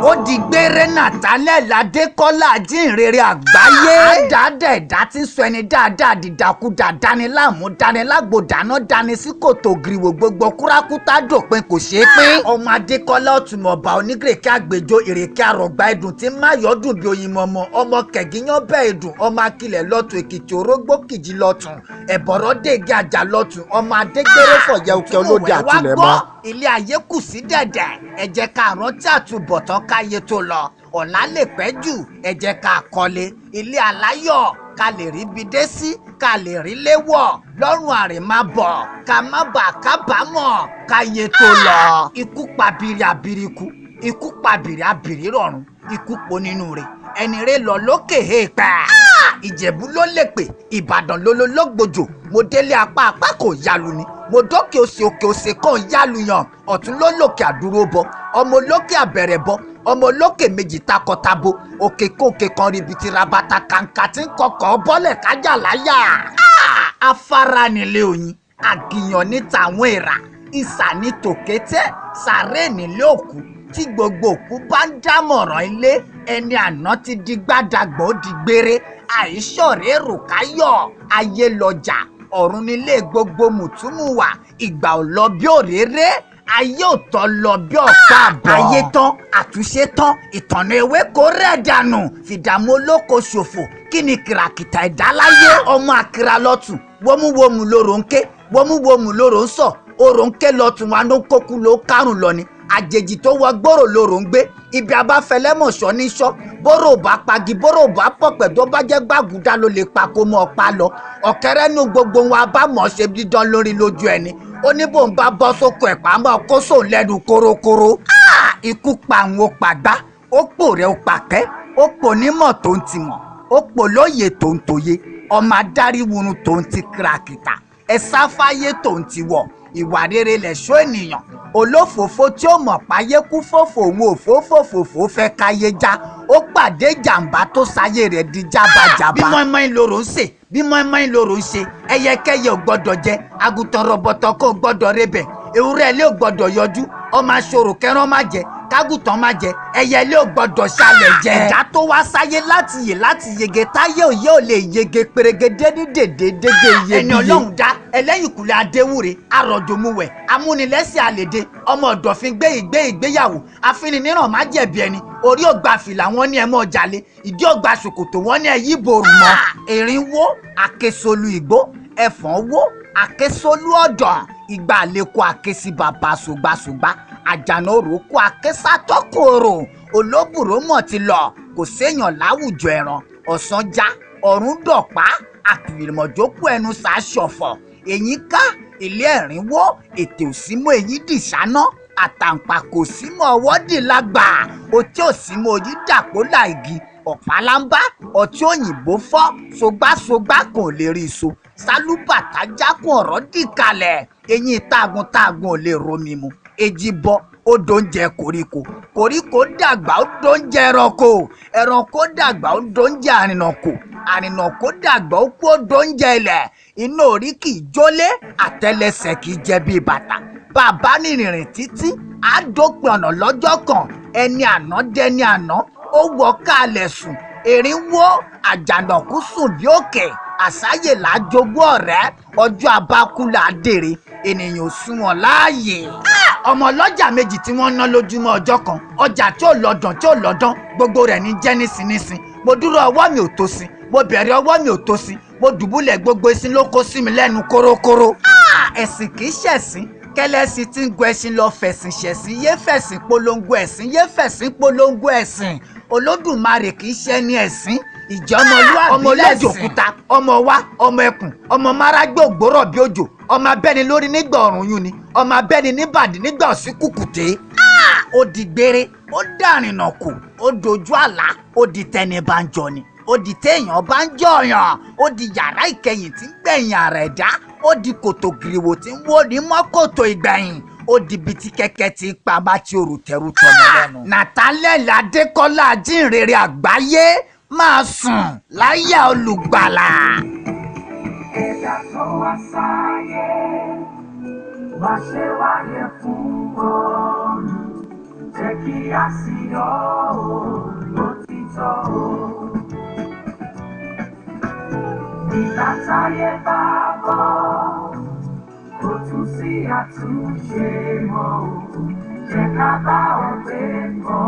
Ó di gbére Nathaniel Adékọ́lá ajínrere àgbáyé. Àdáadáa ẹ̀dá tí ń sọ ẹni dáadáa dìdàkudà dániláàmú dánilágbo dáná dání sí kòtò gìrìwò gbogbo kúrákútà dòpin kò ṣeé pín. Ọmọ Adékọ́lá ọ̀túnmọ̀ọ́bà onígèrèké àgbèjò ìrèké àrọ̀gbá ẹ̀dùn tí máyọ̀dún bí oyin mọ̀mọ́ ọmọ kẹ̀gíyàn bẹ́ẹ̀ ẹ̀dùn ọmọ akilẹ̀ lọ́tún èkìtì orógbó kìjì lọ́tún ẹ̀bọ̀rọ̀ dègé àjà lọ́tún ọmọ adégbére fọ̀yẹ́ òkè olóde àtìlẹ́mọ́. Ilé ayé kù sí dẹ̀dẹ̀ ẹ jẹ́ ká rántí àtúbọ̀tán káyé tó lọ ọ̀la lè pẹ́ jù ẹ jẹ́ ká kọ́lé ilé aláyọ̀ ká lè rí bi dé sí ká lè rí léwọ̀ lọ́rùn àrè má bọ̀ ká má bà kábàámọ̀ káyé tó lọ. Ikú pabiri abiriku ikú pabiri abiri rọrùn ikú po nínú rẹ̀ ẹni rẹ̀ lọ lókè èèpẹ̀. Ìjẹ̀bú ló lè pè Ìbàdàn ló lógbòjò mo délé apá kò yalu ni mo dókè òsè kan yalu yan ọ̀tún ló lòkè àdúró bọ ọmọ olókè àbẹ̀rẹ̀ bọ ọmọ olókè méjì takọtabo òkè kókè kan ribiti rabata kàǹkà tí ń kọkọ̀ bọ́lẹ̀ kájà láyà. Afárá nílé oyin àgìyàn níta àwọn èèrà ìsà ní tòkété sàré nílé òkú tí gbogbo òkú bá ń dámọ̀ràn ilé ẹni àná ti di gbádàgbọ́ ó di gbére àìsọ̀rẹ́ rùkáyọ̀ ayé lọ́jà ọ̀run nílé gbogbo mùtúmùwà ìgbà ò lọ bí òréré ayé ò tọ́ lọ bí ọ̀pá àbọ̀. Ayé tán àtúnṣe tán ìtànà ewé kò rẹ̀ dànù fìdààmú olóko ṣòfò kí ni kìràkìtà ìdáláyé ọmọ àkìrà lọ́tún wómúwómù lóró ń ké wómúwómù lóró ń sọ oró ń ké lọ́tún wa ló kókú ló kárùn lọ ni àjèjì tó wọ gbòòrò lóró ń gbé ibi abáfẹlẹ́mọ̀ṣọ́ ní sọ bóró bá pagi bóró bá pọ̀pẹ̀ tó bá jẹ́ gbàgùdá ló lè pa kó mọ́ ọ̀pá lọ ọ̀kẹ́rẹ́ nu gbogbo wọn abámọ̀ ṣe dídán lórí lójú ẹni ó ní bò ń bá bọ́ sóko ẹ̀pá mọ́ kó sóun lẹ́nu kórókóró. Ikú pa àwọn òpàgbá ó pò rẹ̀ òpàkẹ́ ó pò nímọ̀ tó ń ti mọ̀ ó pò lóye tó ń tòye ọmọ adarí wurun tó ń ti kìràkìtà ẹ sáfáyé tó ń ti wọ̀ ìwà rere lẹ̀ṣọ́ ènìyàn olófòfó tí ó mọ̀ páyé kú fòfò òun òfófòfòfò fẹ́ káyé já ó pàdé jàǹbá tó sáyé rẹ̀ di jábàjábá. Bí mọ́ínmọ́ín lóró ń sè bí mọ́ínmọ́ín lóró ń ṣe ẹyẹkẹ́yẹ ò gbọ́dọ̀ jẹ àgùntàn rọ̀bọ̀tọ̀ kò gbọ́dọ̀ rebẹ̀ ewúrẹ́ ilé ò gbọ́dọ̀ yọjú ọmọ aṣòro kẹran má jẹ kágùntàn má jẹ ẹyẹ ilé ò gbọ́dọ̀ ṣàlẹ̀ jẹ. Ẹ̀dá tó wá sáyé láti yege táyé òye ò lè yege pèrègede ní dèdè iyebíye. Ẹni Ọlọ́run dá ẹlẹ́yìnkùlé adéwúre arọ̀jòmúwẹ̀ amúnilẹ́sẹ̀ àlèdè ọmọ ọ̀dọ̀fin gbé ìgbéyàwó afíníníràn má jẹ̀bi ẹni orí ògbà fìlà wọn ní ẹmọ jalè ìdí ògbà ṣòkòtò wọn ní ẹyí borù mọ́. Èrìnwó àkesolu ìgbó ẹ̀fọ́n wó àkesolu ọ̀dàn ìgbà àlékò àkesí bàbá ṣùgbàṣùgbà àjànà òrókò àkesátọ́kòrò olóbùrò mọ̀ ti lọ kò séèyàn láwùjọ ẹran ọ̀sán já ọ̀run dọ̀pá àkìrìmọ̀jókù ẹnu sàṣọ̀fọ̀ èyí ká ilé ẹ̀rínwó ètè òsínmọ́ èyí dìṣáná àtàǹpàkò símọ́ ọwọ́ dì lágbà otí òsínmọ́ òyí dàpọ̀ láìgì ọ̀pálámbá ọtí òyìnbó fọ́ sogbásogbá kan ò lè rí so sálúbàtà jákun ọ̀rọ̀ dì kalẹ̀ eyín tágun ò lè romi mu èjì bọ ó dóúnjẹ koríko dàgbà ó dóúnjẹ ẹranko dàgbà ó dóúnjẹ àrìnàkò dàgbà ó kú ó dóúnjẹ ilẹ̀ inú orí kì í jólé àtẹ́lẹsẹ̀ kì í jẹ bíi bàtà bàbá nìrìnrìn títí á dópin ọ̀nà lọ́jọ́ kan ẹni àná dẹni àná ó wọ káàlẹ̀ sùn èrìnwó àjànàkú sùn bí òkè àsáyè lájogún ọ̀rẹ́ ọjọ́ abákúlà dèrè ènìyàn ò sunwọ̀n láàyè. Ọmọ ọlọ́jà méjì tí wọ́n ná lójúmọ́ ọjọ́ kan ọjà tí ò lọ́dán gbogbo rẹ̀ ní jẹ́ nísinsìn mo dúró ọwọ́ mi ò tó sí mo bẹ̀rẹ̀ ọwọ́ mi ò tó sí mo dùbúlẹ̀ gbogbo ẹṣin ló kó sí mi lẹ́nu kórókóró. Ẹ̀sìn kìí ṣẹ̀sìn kẹlẹ́sìn tí ń gun ẹṣin lọ fẹ̀sìn ṣẹ̀sìn yé fẹ̀sìn polongo ẹ̀sìn yé fẹ̀sìn polongo ẹ̀sìn Olódùmarè kìí ṣe ní ẹ̀sìn ìjọ ọmọ olóòjò òkúta ọmọ wa ọmọ ẹkùn ọmọ márágbé ògbóró bí òjò ọmọ abẹ́ni lórí nígbà ọ̀run yún ni ọmọ abẹ́ni níbàdí nígbà ọ̀sìn kùkùté. Ó di gbére ó dàrìnà kù ó dojú àlá ó di tẹni bá ń jọ ni ó di téèyàn bá ń jọyàn ó di yàrá ìkẹyìn tí ń gbẹ̀yìn ààrẹ dá ó di kòtò gìrìwò tí ń wó ní mọ́kòtò ìgbẹ̀yìn ó di ibi tí kẹ́kẹ́ ti ń pa bá tí òrùtẹ̀rù tọmọ lẹ́nu. Nathaniel Adékọ́lá ajínrere àgbáyé máa sùn láyà olùgbàlà. Ẹ̀dá tó wá sáyé wá ṣe wáyé fún Ọ̀run, jẹ́ kí a sì yọ̀ lótìtọ́. Nígbà táyé bá bọ̀, kò tún sí àtúnṣe mọ́, jẹ́ ká bá ọ gbé pọ̀.